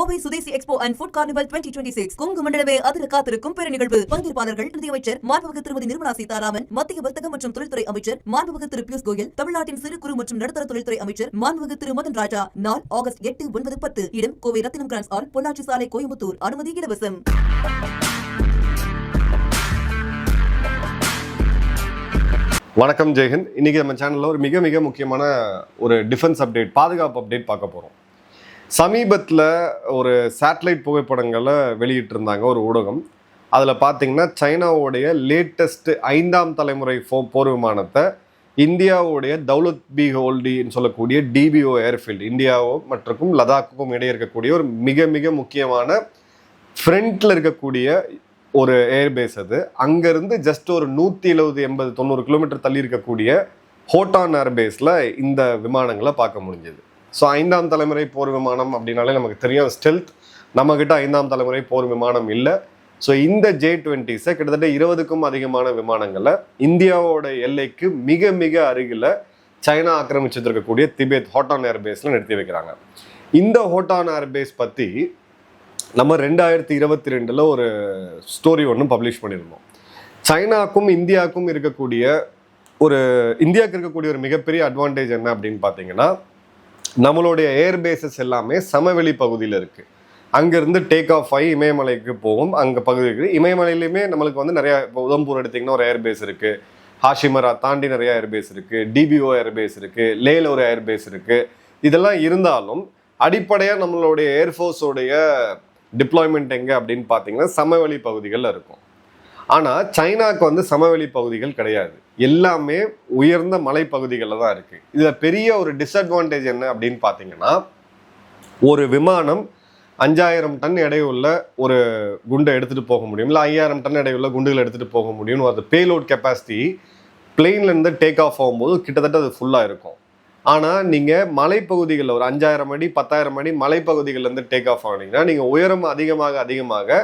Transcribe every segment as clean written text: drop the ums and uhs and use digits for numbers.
Kovai Swadeshi expo and food carnival 2026 Kongu மண்டலமே அதிர காத்திருக்கும் பெரு நிகழ்வு. பங்கேற்பாளர்கள் நிதியமைச்சர் மாண்புமிகு திருமதி நிர்மலா சீதாராமன், மத்திய வர்த்தக மற்றும் தொழில்துறை அமைச்சர் மாண்புமிகு திரு பியூஷ் கோயல், தமிழ்நாட்டின் சிறு குறு மற்றும் நடுத்தர தொழில்துறை அமைச்சர் மாண்புமிகு திரு மதன் ராஜா. நாள் ஆகஸ்ட் 8, 9, 10. இடம் கோவை ரத்தினம் கிரான்ஸ் ஹால், பொள்ளாச்சி சாலை, கோயம்புத்தூர். அனுமதி இலவசம். வணக்கம் ஜெயஹிந்த். இன்னைக்கு நம்ம சேனல்ல ஒரு மிக மிக முக்கியமான ஒரு டிஃபென்ஸ் அப்டேட், பாதுகாப்பு அப்டேட் பார்க்க போறோம். சமீபத்தில் ஒரு சேட்டலைட் புகைப்படங்களை வெளியிட்டிருந்தாங்க ஒரு ஊடகம். அதில் பார்த்தீங்கன்னா சைனாவுடைய லேட்டஸ்ட் 5ஆம் தலைமுறை போர் விமானத்தை இந்தியாவுடைய தௌலத் பி ஹோல்டின்னு சொல்லக்கூடிய டிபிஓ ஏர்ஃபீல்டு, இந்தியாவோ மற்றும் லடாக்குக்கும் இடையே இருக்கக்கூடிய ஒரு மிக மிக முக்கியமான ஃப்ரண்ட்டில் இருக்கக்கூடிய ஒரு ஏர்பேஸ். அது அங்கேருந்து ஜஸ்ட் ஒரு 170, 80, 90 கிலோமீட்டர் தள்ளி இருக்கக்கூடிய ஹோட்டான் ஏர்பேஸில் இந்த விமானங்களை பார்க்க முடிஞ்சது. ஸோ 5ஆம் தலைமுறை போர் விமானம் அப்படின்னாலே நமக்கு தெரியும், ஸ்டெல்த். நம்மக்கிட்ட 5ஆம் தலைமுறை போர் விமானம் இல்லை. ஸோ இந்த J-20s கிட்டத்தட்ட 20க்கும் அதிகமான விமானங்களை இந்தியாவோட எல்லைக்கு மிக மிக அருகில் சைனா ஆக்கிரமிச்சுட்டு இருக்கக்கூடிய திபெத் ஹோட்டான் ஏர்பேஸில் நிறுத்தி வைக்கிறாங்க. இந்த ஹோட்டான் ஏர்பேஸ் பற்றி நம்ம 2022 ஒரு ஸ்டோரி ஒன்று பப்ளிஷ் பண்ணியிருந்தோம். சைனாக்கும் இந்தியாவுக்கும் இந்தியாவுக்கு இருக்கக்கூடிய ஒரு மிகப்பெரிய அட்வான்டேஜ் என்ன அப்படின்னு பார்த்தீங்கன்னா, நம்மளுடைய ஏர்பேசஸ் எல்லாமே சமவெளி பகுதியில் இருக்குது. அங்கேருந்து டேக் ஆஃப் ஆகி இமயமலைக்கு போகும். அங்கே பகுதி இருக்குது. இமயமலையிலையுமே நம்மளுக்கு வந்து நிறையா, இப்போ உதம்பூர் எடுத்திங்கன்னா ஒரு ஏர்பேஸ் இருக்குது, ஹாஷிமரா தாண்டி நிறையா ஏர்பேஸ் இருக்குது, டிபிஓ ஏர்பேஸ் இருக்குது, லேல ஒரு ஏர்பேஸ் இருக்குது. இதெல்லாம் இருந்தாலும் அடிப்படையாக நம்மளுடைய ஏர்ஃபோர்ஸோடைய டிப்ளாய்மெண்ட் எங்கே அப்படின்னு பார்த்தீங்கன்னா சமவெளி பகுதிகளில் இருக்கும். ஆனால் சைனாவுக்கு வந்து சமவெளி பகுதிகள் கிடையாது, எல்லாமே உயர்ந்த மலைப்பகுதிகளில் தான் இருக்குது. இதில் பெரிய ஒரு டிஸ்அட்வான்டேஜ் என்ன அப்படின்னு பார்த்தீங்கன்னா, ஒரு விமானம் 5000 டன் எடையுள்ள ஒரு குண்டை எடுத்துகிட்டு போக முடியும், இல்லை 5000 டன் எடையுள்ள குண்டுகளை எடுத்துகிட்டு போக முடியும்னு அது பேலோட் கெப்பாசிட்டி பிளெயின்லேருந்து டேக் ஆஃப் ஆகும்போது கிட்டத்தட்ட அது ஃபுல்லாக இருக்கும். ஆனால் நீங்கள் மலைப்பகுதிகளில் ஒரு 5000 அடி 10,000 அடி மலைப்பகுதிகள்லேருந்து டேக் ஆஃப் ஆனீங்கன்னா நீங்கள் உயரம் அதிகமாக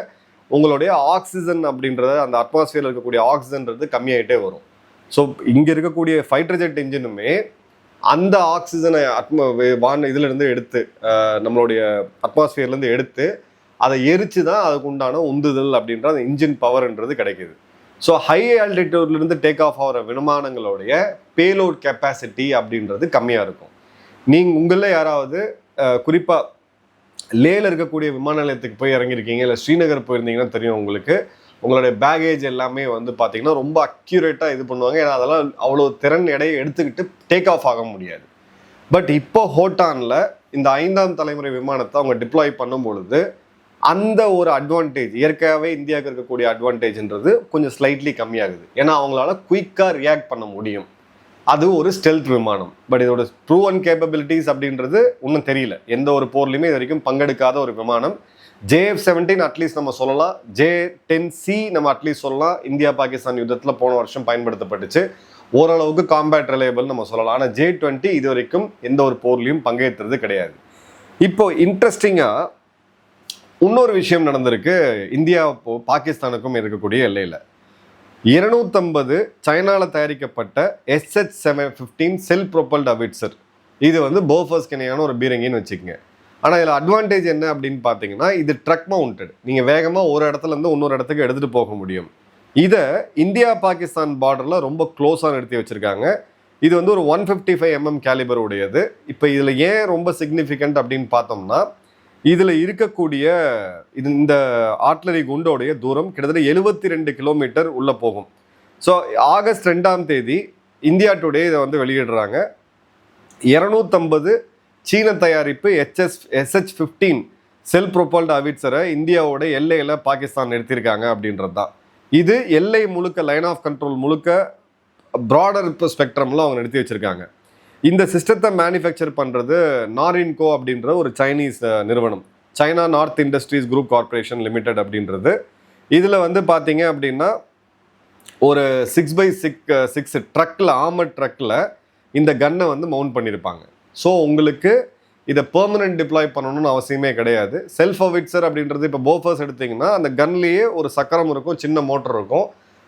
உங்களுடைய ஆக்சிஜன் அப்படின்றத, அந்த அட்மாஸ்பியரில் இருக்கக்கூடிய ஆக்சிஜன்றது கம்மியாகிட்டே வரும். ஸோ இங்கே இருக்கக்கூடிய ஃபைட்டர் ஜெட் இன்ஜினுமே அந்த ஆக்சிஜனை இதிலேருந்து எடுத்து, நம்மளுடைய அட்மாஸ்பியர்லேருந்து எடுத்து அதை எரித்து தான் அதுக்கு உண்டான உந்துதல் அப்படின்ற அந்த இன்ஜின் பவர்ன்றது கிடைக்கிது. ஸோ ஹை ஆல்டிடியூட்லேருந்து டேக் ஆஃப் ஆகிற விமானங்களுடைய பேலோட் கெப்பாசிட்டி அப்படின்றது கம்மியாக இருக்கும். உங்களில் யாராவது குறிப்பாக லேல இருக்கக்கூடிய விமான நிலையத்துக்கு போய் இறங்கியிருக்கீங்க, இல்லை ஸ்ரீநகர் போயிருந்தீங்கன்னா தெரியும் உங்களுக்கு, உங்களுடைய பேகேஜ் எல்லாமே வந்து பார்த்தீங்கன்னா ரொம்ப அக்யூரேட்டாக இது பண்ணுவாங்க. ஏன்னா அதெல்லாம் அவ்வளோ திறன் எடையை எடுத்துக்கிட்டு டேக் ஆஃப் ஆக முடியாது. பட் இப்போ ஹோட்டானில் இந்த 5ஆம் தலைமுறை விமானத்தை அவங்க டிப்ளாய் பண்ணும் பொழுது அந்த ஒரு அட்வான்டேஜ், இயற்கையாகவே இந்தியாவுக்கு இருக்கக்கூடிய அட்வான்டேஜ்ன்றது கொஞ்சம் ஸ்லைட்லி கம்மியாகுது. ஏன்னா அவங்களால குயிக்காக ரியாக்ட் பண்ண முடியும். அது ஒரு ஸ்டெல்த் விமானம். பட் இதோட ப்ரூவன் கேப்பபிலிட்டிஸ் அப்படின்றது இன்னும் தெரியல. எந்த ஒரு போர்லையுமே இது வரைக்கும் பங்கெடுக்காத ஒரு விமானம். JF-17 அட்லீஸ்ட் நம்ம சொல்லலாம், J-10C நம்ம அட்லீஸ்ட் சொல்லலாம். இந்தியா பாகிஸ்தான் யுத்தத்தில் போன வருஷம் பயன்படுத்தப்பட்டுச்சு, ஓரளவுக்கு காம்பேட் ரிலையபிள் நம்ம சொல்லலாம். ஆனால் J-20 இது வரைக்கும் எந்த ஒரு போர்லையும் பங்கேற்றது கிடையாது. இப்போ இன்ட்ரெஸ்டிங்காக இன்னொரு விஷயம் நடந்திருக்கு. இந்தியா பாகிஸ்தானுக்கும் இருக்கக்கூடிய எல்லையில் 250 சைனாவில் தயாரிக்கப்பட்ட SH-715 செல் ப்ரொபல்ட் ஹவிட்சர், இது வந்து போஃபர்ஸ்க்கு இணையான ஒரு பீரங்கின்னு வச்சுக்கோங்க. ஆனால் இதில் அட்வான்டேஜ் என்ன அப்படின்னு பார்த்தீங்கன்னா, இது ட்ரக் மவுண்டட். நீங்கள் வேகமாக ஒரு இடத்துலேருந்து இன்னொரு இடத்துக்கு எடுத்துகிட்டு போக முடியும். இதை இந்தியா பாகிஸ்தான் பார்டரில் ரொம்ப க்ளோஸாக நிறுத்தி வச்சுருக்காங்க. இது வந்து ஒரு 155 mm கேலிபர் உடையது. இப்போ இதில் ஏன் ரொம்ப சிக்னிஃபிகண்ட் அப்படின்னு பார்த்தோம்னா, இதில் இருக்கக்கூடிய இந்த ஆர்ட்லரி குண்டோடைய தூரம் கிட்டத்தட்ட 72 கிலோமீட்டர் உள்ளே போகும். ஸோ ஆகஸ்ட் 2ஆம் தேதி இந்தியா டுடே இதை வந்து வெளியிடுறாங்க. 250 சீன தயாரிப்பு SH-15 செல் ப்ரொபல்ட் ஹவிட்சரை இந்தியாவோட எல்லையில் பாகிஸ்தான் நிறுத்தியிருக்காங்க அப்படின்றது தான். இது எல்லை முழுக்க, லைன் ஆஃப் கண்ட்ரோல் முழுக்க ப்ராடர் ஸ்பெக்ட்ரமில் அவங்க நிறுத்தி வச்சுருக்காங்க. இந்த சிஸ்டத்தை மேனுஃபேக்சர் பண்ணுறது நாரின்கோ அப்படின்ற ஒரு சைனீஸ் நிறுவனம், China north industries group corporation limited அப்படின்றது. இதில் வந்து பார்த்தீங்க அப்படின்னா ஒரு 6x6 ட்ரக்கில், ஆர்மட் ட்ரக்கில் இந்த கன்னை வந்து மவுண்ட் பண்ணியிருப்பாங்க. ஸோ உங்களுக்கு இதை பெர்மனன்ட் டிப்ளாய் பண்ணணும்னு அவசியமே கிடையாது. செல்ஃப் ஹவிட்சர் அப்படின்றது, இப்போ போஃபர்ஸ் எடுத்திங்கன்னா அந்த கன்லேயே ஒரு சக்கரம் இருக்கும், சின்ன மோட்டர் இருக்கும்.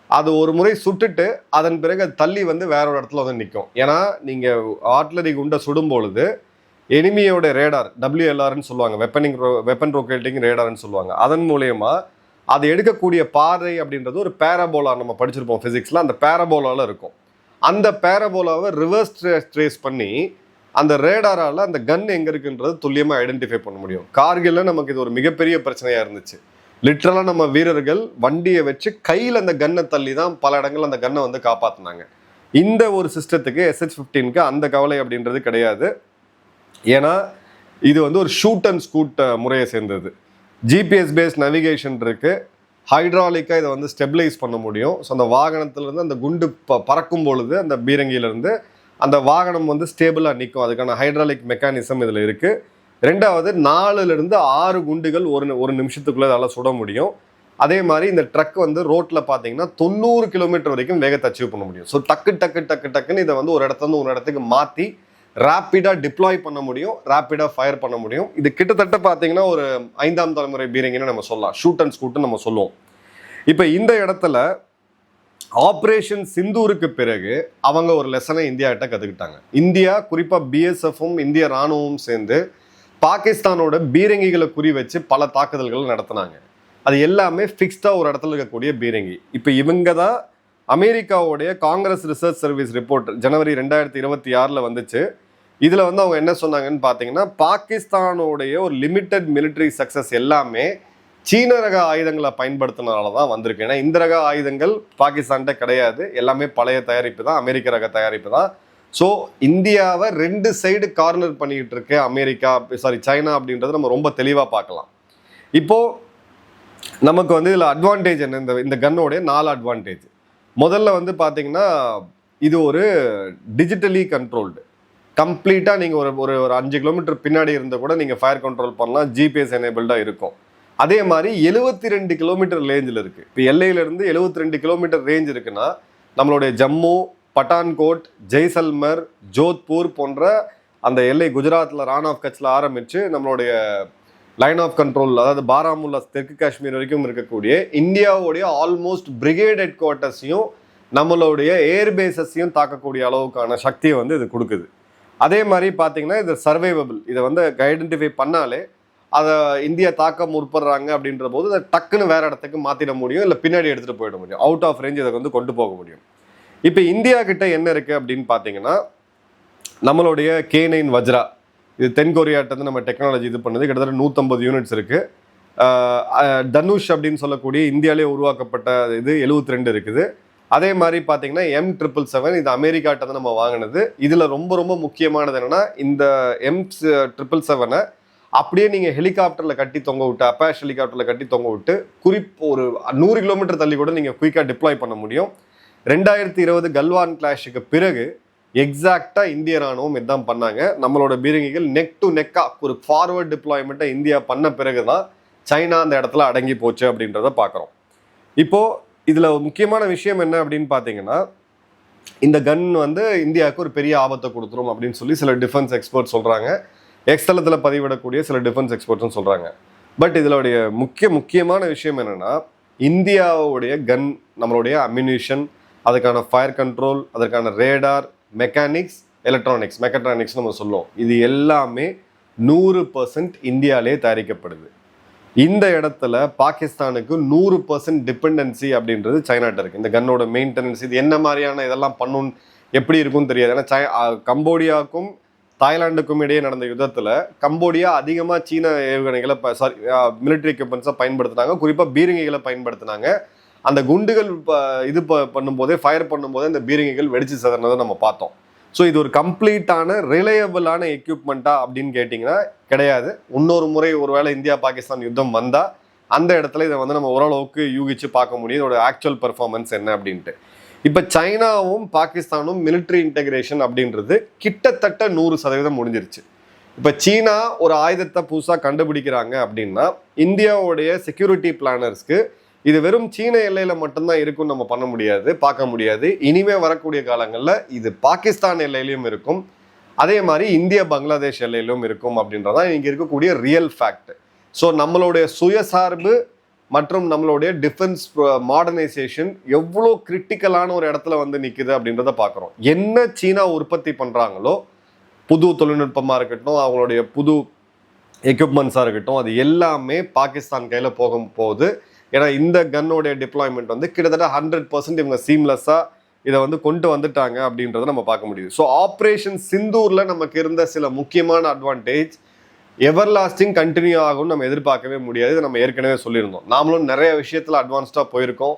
அது ஒரு முறை சுட்டுட்டு அதன் பிறகு அது தள்ளி வந்து வேற ஒரு இடத்துல வந்து நிற்கும். ஏன்னா நீங்கள் ஆர்ட்லரி குண்டை சுடும் பொழுது எனிமியோட ரேடார் WLRன்னு சொல்லுவாங்க, வெப்பன் லொகேட்டிங் ரேடார்னு சொல்லுவாங்க. அதன் மூலயமா அது எடுக்கக்கூடிய பாதை அப்படின்றது ஒரு பேரபோலா, நம்ம படிச்சிருப்போம் ஃபிசிக்ஸில், அந்த பேரபோலாவில் இருக்கும். அந்த பேரபோலாவை ரிவர்ஸ் ட்ரேஸ் பண்ணி அந்த ரேடாரால் அந்த கன் எங்கே இருக்குன்றது துல்லியமாக ஐடென்டிஃபை பண்ண முடியும். கார்கில்ல நமக்கு இது ஒரு மிகப்பெரிய பிரச்சனையாக இருந்துச்சு. லிட்ரலாக நம்ம வீரர்கள் வண்டியை வச்சு கையில் அந்த கன்னை தள்ளி தான் பல இடங்கள் அந்த கன்னை வந்து காப்பாற்றினாங்க. இந்த ஒரு சிஸ்டத்துக்கு SH-15க்கு அந்த கவலை அப்படின்றது கிடையாது. ஏன்னா இது வந்து ஒரு ஷூட் அண்ட் ஸ்கூட் முறையை சேர்ந்தது. GPS பேஸ்ட் நவிகேஷன் இருக்குது. ஹைட்ராலிக்காக இதை வந்து ஸ்டெபிளைஸ் பண்ண முடியும். ஸோ அந்த வாகனத்திலேருந்து அந்த குண்டு பறக்கும் பொழுது அந்த பீரங்கியிலேருந்து அந்த வாகனம் வந்து ஸ்டேபிளாக நிற்கும். அதுக்கான ஹைட்ராலிக் மெக்கானிசம் இதில் இருக்குது. ரெண்டாவது 4லிருந்து 6 குண்டுகள் ஒரு நிமிஷத்துக்குள்ளே அதால் சுட முடியும். அதே மாதிரி இந்த ட்ரக் வந்து ரோட்டில் பார்த்தீங்கன்னா 90 கிலோமீட்டர் வரைக்கும் வேகத்தை அச்சீவ் பண்ண முடியும். ஸோ டக்குன்னு இதை வந்து ஒரு இடத்துலேருந்து ஒரு இடத்துக்கு மாற்றி ரேப்பிடாக டிப்ளாய் பண்ண முடியும், ரேப்பிடாக ஃபயர் பண்ண முடியும். இது கிட்டத்தட்ட பார்த்தீங்கன்னா ஒரு 5ஆம் தலைமுறை பீரங்கின்னு நம்ம சொல்லலாம், ஷூட் அண்ட் ஸ்கூட்னு நம்ம சொல்லுவோம். இப்போ இந்த இடத்துல ஆப்ரேஷன் சிந்தூருக்கு பிறகு அவங்க ஒரு லெசனை இந்தியாகிட்ட கற்றுக்கிட்டாங்க. இந்தியா குறிப்பாக BSFும் இந்திய இராணுவமும் சேர்ந்து பாகிஸ்தானோட பீரங்கிகளை குறி வச்சு பல தாக்குதல்கள் நடத்தினாங்க. அது எல்லாமே ஃபிக்ஸ்டாக ஒரு இடத்துல இருக்கக்கூடிய பீரங்கி. இப்போ இவங்க தான் அமெரிக்காவுடைய காங்கிரஸ் ரிசர்ச் சர்வீஸ் ரிப்போர்ட் ஜனவரி 2026 வந்துச்சு. இதில் வந்து அவங்க என்ன சொன்னாங்கன்னு பார்த்தீங்கன்னா, பாகிஸ்தானுடைய ஒரு லிமிட்டட் மிலிட்ரி சக்ஸஸ் எல்லாமே சீன ரக ஆயுதங்களை பயன்படுத்தினால தான் வந்திருக்கு. ஏன்னா இந்த ரக ஆயுதங்கள் பாகிஸ்தான்கிட்ட கிடையாது, எல்லாமே பழைய தயாரிப்பு தான், அமெரிக்க ரக தயாரிப்பு தான். ஸோ இந்தியாவை 2 சைடு கார்னர் பண்ணிக்கிட்டு இருக்கு சைனா அப்படின்றது நம்ம ரொம்ப தெளிவாக பார்க்கலாம். இப்போது நமக்கு வந்து இதில் அட்வான்டேஜ் என்ன, இந்த கன்னோடைய 4 அட்வான்டேஜ். முதல்ல வந்து பார்த்தீங்கன்னா இது ஒரு டிஜிட்டலி கண்ட்ரோல்டு, கம்ப்ளீட்டாக நீங்கள் ஒரு 5 கிலோமீட்டர் பின்னாடி இருந்தால் கூட நீங்கள் ஃபயர் கண்ட்ரோல் பண்ணலாம், GPS எனேபிள்டாக இருக்கும். அதே மாதிரி 72 கிலோமீட்டர் ரேஞ்சில் இருக்குது. இப்போ எல்லையிலேருந்து 72 கிலோமீட்டர் ரேஞ்ச் இருக்குன்னா நம்மளுடைய ஜம்மு, பட்டான்கோட், ஜெய்சல்மர், ஜோத்பூர் போன்ற அந்த எல்லை குஜராத்தில் ரான் ஆஃப் கட்சில் ஆரம்பித்து நம்மளுடைய லைன் ஆஃப் கண்ட்ரோல், அதாவது பாராமுல்லா தெற்கு காஷ்மீர் வரைக்கும் இருக்கக்கூடிய இந்தியாவுடைய ஆல்மோஸ்ட் பிரிகேட் ஹெட் குவார்ட்டர்ஸையும் நம்மளுடைய ஏர்பேஸஸையும் தாக்கக்கூடிய அளவுக்கான சக்தியை வந்து இது கொடுக்குது. அதே மாதிரி பார்த்தீங்கன்னா இது சர்வைவபிள். இதை வந்து ஐடென்டிஃபை பண்ணாலே அதை இந்தியா தாக்க முற்படுறாங்க அப்படின்ற போது அதை டக்குன்னு வேறு இடத்துக்கு மாற்றிட முடியும், இல்லை பின்னாடி எடுத்துகிட்டு போயிட முடியும், அவுட் ஆஃப் ரேஞ்ச் இதை வந்து கொண்டு போக முடியும். இப்போ இந்தியா கிட்ட என்ன இருக்குது அப்படின்னு பார்த்தீங்கன்னா, நம்மளுடைய K9 வஜ்ரா, இது தென்கொரியாட்டது நம்ம டெக்னாலஜி இது பண்ணுது, கிட்டத்தட்ட 150 யூனிட்ஸ் இருக்குது. தனுஷ் அப்படின்னு சொல்லக்கூடிய இந்தியாவிலே உருவாக்கப்பட்ட இது 72 இருக்குது. அதே மாதிரி பார்த்தீங்கன்னா M777, இது அமெரிக்காட்டது நம்ம வாங்கினது. இதில் ரொம்ப ரொம்ப முக்கியமானது என்னென்னா, இந்த M777 அப்படியே நீங்கள் ஹெலிகாப்டரில் கட்டி தொங்க விட்டு, அப்பாஷ் ஹெலிகாப்டரில் கட்டி தொங்க விட்டு ஒரு 100 கிலோமீட்டர் தள்ளி கூட நீங்கள் குயிக்காக டிப்ளாய் பண்ண முடியும். 2020 கல்வான் கிளாஷுக்கு பிறகு எக்ஸாக்டாக இந்திய ராணுவம் இதுதான் பண்ணாங்க. நம்மளோட பீரங்கிகள் நெக் டு நெக்காக ஒரு ஃபார்வர்ட் டிப்ளாய்மெண்ட்டை இந்தியா பண்ண பிறகு தான் சைனா அந்த இடத்துல அடங்கி போச்சு அப்படின்றத பார்க்குறோம். இப்போது இதில் முக்கியமான விஷயம் என்ன அப்படின்னு பார்த்தீங்கன்னா, இந்த கன் வந்து இந்தியாவுக்கு ஒரு பெரிய ஆபத்தை கொடுத்துரும் அப்படின்னு சொல்லி சில டிஃபென்ஸ் எக்ஸ்பர்ட் சொல்கிறாங்க. எக்ஸ்தலத்தில் பதிவிடக்கூடிய சில டிஃபென்ஸ் எக்ஸ்பர்ட்ஸும் சொல்கிறாங்க. பட் இதனுடைய முக்கியமான விஷயம் என்னென்னா, இந்தியாவுடைய கன், நம்மளுடைய அம்யூனிஷன், அதுக்கான ஃபயர் கண்ட்ரோல், அதற்கான ரேடார், மெக்கானிக்ஸ், மெக்கட்ரானிக்ஸ் நம்ம சொல்லுவோம், இது எல்லாமே 100% இந்தியாவிலே தயாரிக்கப்படுது. இந்த இடத்துல பாகிஸ்தானுக்கு 100% டிபெண்டன்சி அப்படின்றது சைனாட்ட இருக்குது. இந்த கன்னோட மெயின்டெனன்ஸ், இது என்ன மாதிரியான இதெல்லாம் பண்ணணும் எப்படி இருக்கும்னு தெரியாது. ஏன்னா கம்போடியாவுக்கும் தாய்லாந்துக்கும் இடையே நடந்த யுத்தத்தில் கம்போடியா அதிகமாக சீன ஏவுகணைகளை மிலிட்ரி எக்யூப்மெண்ட்ஸை பயன்படுத்தினாங்க, குறிப்பாக பீரங்கிகளை பயன்படுத்தினாங்க. அந்த குண்டுகள் பண்ணும்போதே, ஃபயர் பண்ணும்போதே இந்த பீரங்கிகள் வெடிச்சு சிதறனதை நம்ம பார்த்தோம். ஸோ இது ஒரு கம்ப்ளீட்டான ரிலையபிளான எக்யூப்மெண்ட்டா அப்படின்னு கேட்டிங்கன்னா கிடையாது. இன்னொரு முறை ஒருவேளை இந்தியா பாகிஸ்தான் யுத்தம் வந்தால் அந்த இடத்துல இதை வந்து நம்ம ஓரளவுக்கு யூகிச்சு பார்க்க முடியும், இதோட ஆக்சுவல் பெர்ஃபார்மன்ஸ் என்ன அப்படின்ட்டு. இப்போ சைனாவும் பாகிஸ்தானும் மிலிட்ரி இன்டெகிரேஷன் அப்படின்றது கிட்டத்தட்ட 100% முடிஞ்சிருச்சு. இப்போ சீனா ஒரு ஆயுதத்தை புதுசாக கண்டுபிடிக்கிறாங்க அப்படின்னா இந்தியாவுடைய செக்யூரிட்டி பிளானர்ஸ்க்கு இது வெறும் சீன எல்லையில் மட்டும்தான் இருக்குன்னு நம்ம பண்ண முடியாது, பார்க்க முடியாது. இனிமே வரக்கூடிய காலங்களில் இது பாகிஸ்தான் எல்லையிலையும் இருக்கும், அதே மாதிரி இந்திய பங்களாதேஷ் எல்லையிலும் இருக்கும் அப்படின்றதான் இங்கே இருக்கக்கூடிய ரியல் ஃபேக்ட். ஸோ நம்மளுடைய சுயசார்பு மற்றும் நம்மளுடைய டிஃபென்ஸ் மாடர்னைசேஷன் எவ்வளோ கிரிட்டிக்கலான ஒரு இடத்துல வந்து நிற்குது அப்படின்றத பார்க்குறோம். என்ன சீனா உற்பத்தி பண்ணுறாங்களோ புது தொழில்நுட்பமாக இருக்கட்டும், அவங்களுடைய புது எக்யூப்மெண்ட்ஸாக இருக்கட்டும், அது எல்லாமே பாகிஸ்தான் கையில் போகும்போது, ஏன்னா இந்த கன்னோடைய டிப்ளாய்மெண்ட் வந்து கிட்டத்தட்ட 100% இவங்க சீம்லெஸ்ஸாக இதை வந்து கொண்டு வந்துட்டாங்க அப்படின்றத நம்ம பார்க்க முடியுது. ஸோ ஆப்ரேஷன் சிந்தூரில் நமக்கு இருந்த சில முக்கியமான அட்வான்டேஜ் எவர் லாஸ்டிங் கண்டினியூ ஆகும்னு நம்ம எதிர்பார்க்கவே முடியாது. இதை நம்ம ஏற்கனவே சொல்லியிருந்தோம். நாமளும் நிறைய விஷயத்தில் அட்வான்ஸ்டாக போயிருக்கோம்.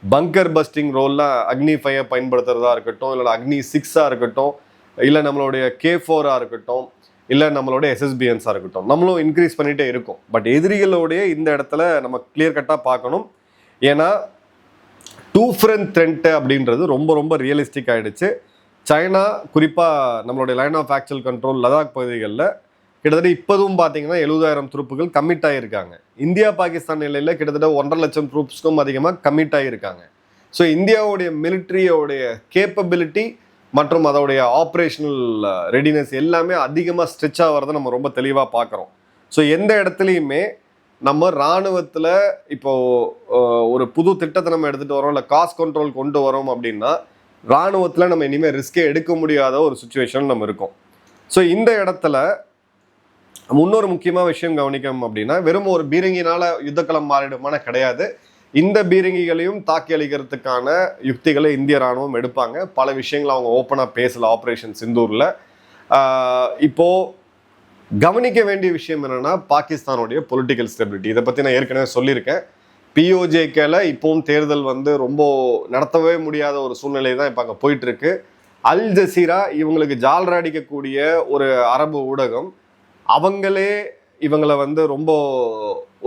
பங்கர் பஸ்டிங் ரோலில் அக்னி 5 பயன்படுத்துறதா இருக்கட்டும், இல்லை அக்னி 6 இருக்கட்டும், இல்லை நம்மளுடைய K4 இருக்கட்டும், இல்லை நம்மளுடைய SSBNஸாக இருக்கட்டும், நம்மளும் இன்க்ரீஸ் பண்ணிகிட்டே இருக்கும். பட் எதிரிகளுடைய இந்த இடத்துல நம்ம கிளியர் கட்டாக பார்க்கணும். ஏன்னா டூ ஃப்ரண்ட் த்ரெண்ட் அப்படின்றது ரொம்ப ரொம்ப ரியலிஸ்டிக் ஆகிடுச்சு. சைனா குறிப்பாக நம்மளுடைய line of actual control Ladakh பகுதிகளில் கிட்டத்தட்ட இப்போதும் பார்த்தீங்கன்னா 70,000 ட்ரூப்புகள் கமிட் ஆகியிருக்காங்க. இந்தியா பாகிஸ்தான் நிலையில் கிட்டத்தட்ட 1.5 லட்சம் ட்ரூப்ஸ்க்கும் அதிகமாக கமிட் ஆகியிருக்காங்க. ஸோ இந்தியாவுடைய மிலிட்ரியோடைய கேப்பபிலிட்டி மற்றும் அதோடைய ஆப்ரேஷனல் ரெடினஸ் எல்லாமே அதிகமாக ஸ்ட்ரெச் ஆகிறத நம்ம ரொம்ப தெளிவாக பார்க்குறோம். ஸோ எந்த இடத்துலையுமே நம்ம இராணுவத்தில் இப்போது ஒரு புது திட்டத்தை நம்ம எடுத்துகிட்டு வரோம், இல்லை காஸ்ட் கண்ட்ரோல் கொண்டு வரோம் அப்படின்னா இராணுவத்தில் நம்ம இனிமேல் ரிஸ்கே எடுக்க முடியாத ஒரு சுச்சுவேஷன் நம்ம இருக்கோம். ஸோ இந்த இடத்துல இன்னொரு முக்கியமான விஷயம் கவனிக்கணும் அப்படின்னா, வெறும் ஒரு பீரங்கினால யுத்தக்களம் மாறிடுமான கிடையாது. இந்த பீரங்கிகளையும் தாக்கி அளிக்கிறதுக்கான யுக்திகளை இந்திய ராணுவம் எடுப்பாங்க. பல விஷயங்களை அவங்க ஓப்பனாக பேசல ஆப்ரேஷன் சிந்தூரில். இப்போது கவனிக்க வேண்டிய விஷயம் என்னென்னா, பாகிஸ்தானுடைய பொலிட்டிக்கல் ஸ்டெபிலிட்டி. இதை பற்றி நான் ஏற்கனவே சொல்லியிருக்கேன். POJKல இப்போவும் தேர்தல் வந்து ரொம்ப நடத்தவே முடியாத ஒரு சூழ்நிலை தான் இப்போ அங்கே போயிட்டுருக்கு. அல் ஜசீரா இவங்களுக்கு ஜால்ரா அடிக்கக்கூடிய ஒரு அரபு ஊடகம், அவங்களே இவங்களை வந்து ரொம்ப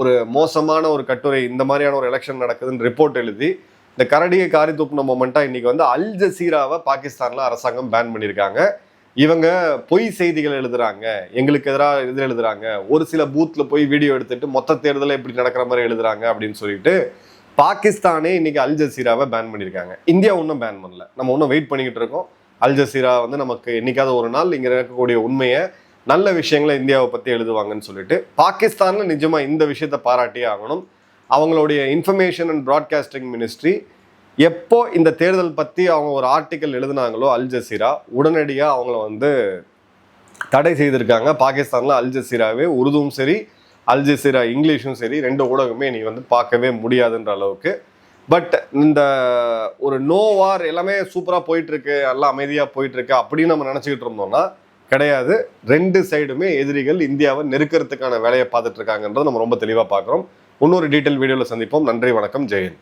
ஒரு மோசமான ஒரு கட்டுரை, இந்த மாதிரியான ஒரு எலெக்ஷன் நடக்குதுன்னு ரிப்போர்ட் எழுதி இந்த கரடியை காரி தூப்பின மொமெண்ட்டாக இன்றைக்கி வந்து அல் ஜசீராவை பாகிஸ்தானில் அரசாங்கம் பேன் பண்ணியிருக்காங்க. இவங்க பொய் செய்திகள் எழுதுறாங்க, எங்களுக்கு எதிராக இது எழுதுறாங்க, ஒரு சில பூத்தில் போய் வீடியோ எடுத்துட்டு மொத்த தேர்தலை இப்படி நடக்கிற மாதிரி எழுதுறாங்க அப்படின்னு சொல்லிட்டு பாகிஸ்தானே இன்னைக்கு அல் ஜசீராவை பேன் பண்ணியிருக்காங்க. இந்தியா இன்னும் பேன் பண்ணல. நம்ம இன்னும் வெயிட் பண்ணிக்கிட்டு இருக்கோம். அல் ஜசீரா வந்து நமக்கு என்னைக்காவது ஒரு நாள் இங்கே இருக்கக்கூடிய உண்மையை, நல்ல விஷயங்களை இந்தியாவை பற்றி எழுதுவாங்கன்னு சொல்லிட்டு பாகிஸ்தானில் நிஜமாக இந்த விஷயத்தை பாராட்டியே ஆகணும். அவங்களுடைய இன்ஃபர்மேஷன் அண்ட் ப்ராட்காஸ்டிங் மினிஸ்ட்ரி எப்போ இந்த தேர்தல் பற்றி அவங்க ஒரு ஆர்டிக்கல் எழுதுனாங்களோ அல் ஜசீரா, உடனடியாக அவங்கள வந்து தடை செய்திருக்காங்க. பாகிஸ்தானில் அல் ஜசீராவே உருதுவும் சரி, அல் ஜசீரா இங்கிலீஷும் சரி, 2 ஊடகமே நீ வந்து பார்க்கவே முடியாதுன்ற அளவுக்கு. பட் இந்த ஒரு நோ வார் எல்லாமே சூப்பராக போயிட்டுருக்கு, எல்லாம் அமைதியாக போயிட்டுருக்கு அப்படின்னு நம்ம நினச்சிக்கிட்டு இருந்தோம்னா கிடையாது. 2 சைடுமே எதிரிகள் இந்தியாவை நெருக்கிறதுக்கான வேலையை பார்த்துட்டு இருக்காங்கன்றதை நம்ம ரொம்ப தெளிவாக பார்க்குறோம். இன்னொரு டீட்டெயில் வீடியோவில் சந்திப்போம். நன்றி, வணக்கம், ஜெயன்.